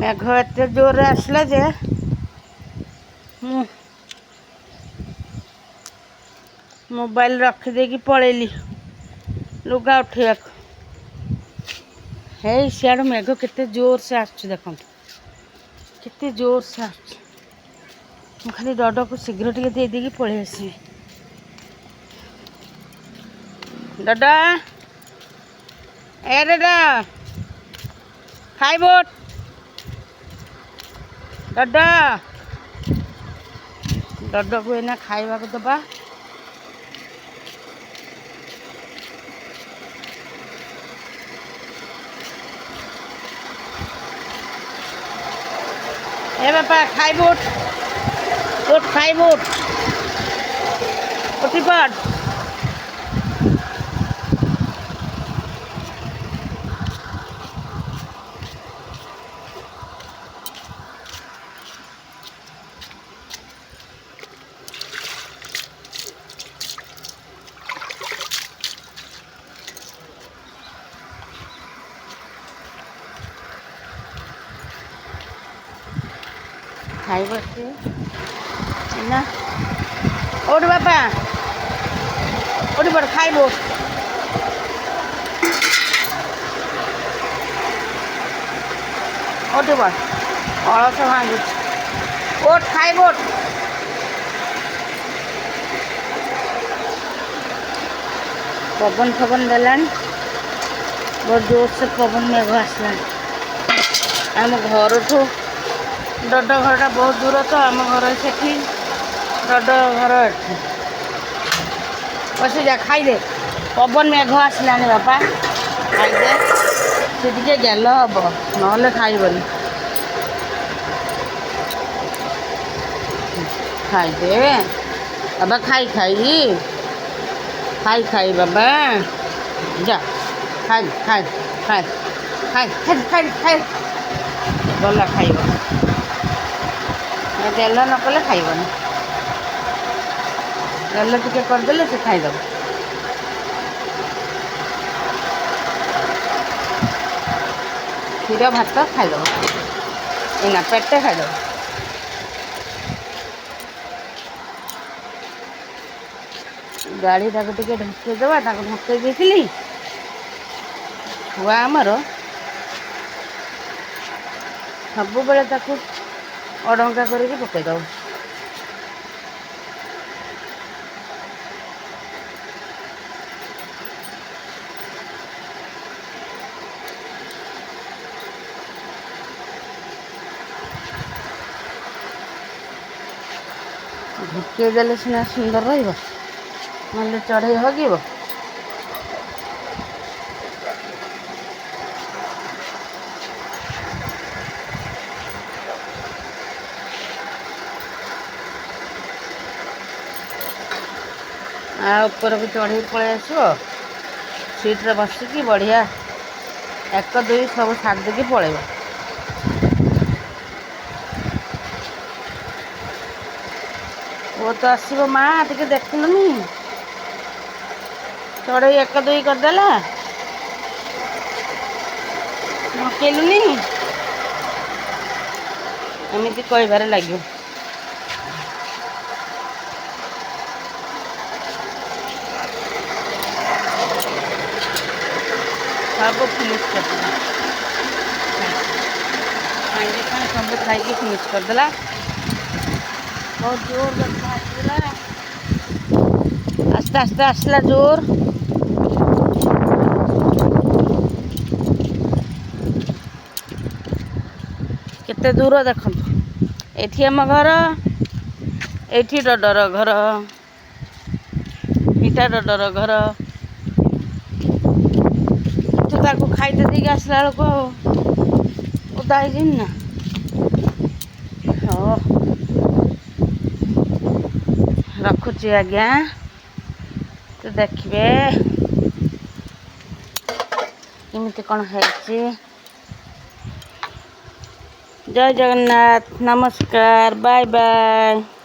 मेघ एत जोर आसला जे मोबाइल रखिदे कि पलैली लुगा उठा हे सियाड़ मेघ केते जोर से आसुच देख केते जोर से आसुच खाली डड को शीघ्र टे दे देकी पलि आसबि डडा ए डडा खाइब डडा डड को एना खाइबा को दबा ए बापा खाइब उठ खाइब उठी पड़ खाइब ना उठ बापा उठ पड़ खाइब उठ पड़ अलस भांगु उठ खाइब उठ पवन फवन देला बहुत जोर से पवन मेघ आसला आम घर ठू डड घरटा बहुत दूर तो आम घर से डड घर बस जा खाईदे पवन मेघ आसला बापा खाईदे से टे गेल हम ना खाइबनी खाईदे बाबा खाई खाई खाई बाबा जा खाई खाई खाई खाई खाई खाई खाई गला खाइब तेल न कले खाइबनी तेल टिके करदे से खाईद क्षीर भात खाईद एना पेटे खाईद गाड़ी ताको टिके ढकेदेवा ढके देती छुआ आमर सब बेले अडंका करके पकईदब ढकेदेले सीना सुंदर रही चढ़ई हगिब ऊपर को चढ़ी पलि आसो सीट्रे बसिकी बढ़िया एक दुई सब छाड़देकी पलैब वो तो आसो माँ टे देखलुनि चढ़ई एक दुई करदेला मकेलुनि एमती कहबार लगे सब फिनिश कर सब खाई फिनिश करदेला बहुत जोर बरखा आसला आस्ते आस्ते आसला जोर केते दूर देखु एठी आम घर एठी डडर घर इटा डडर घर ताको खाईदे देके आसला बेलू ओदा ना हाँ रखुची आज्ञा तो देखिए केमिति कौन है। जय जगन्नाथ नमस्कार बाय बाय।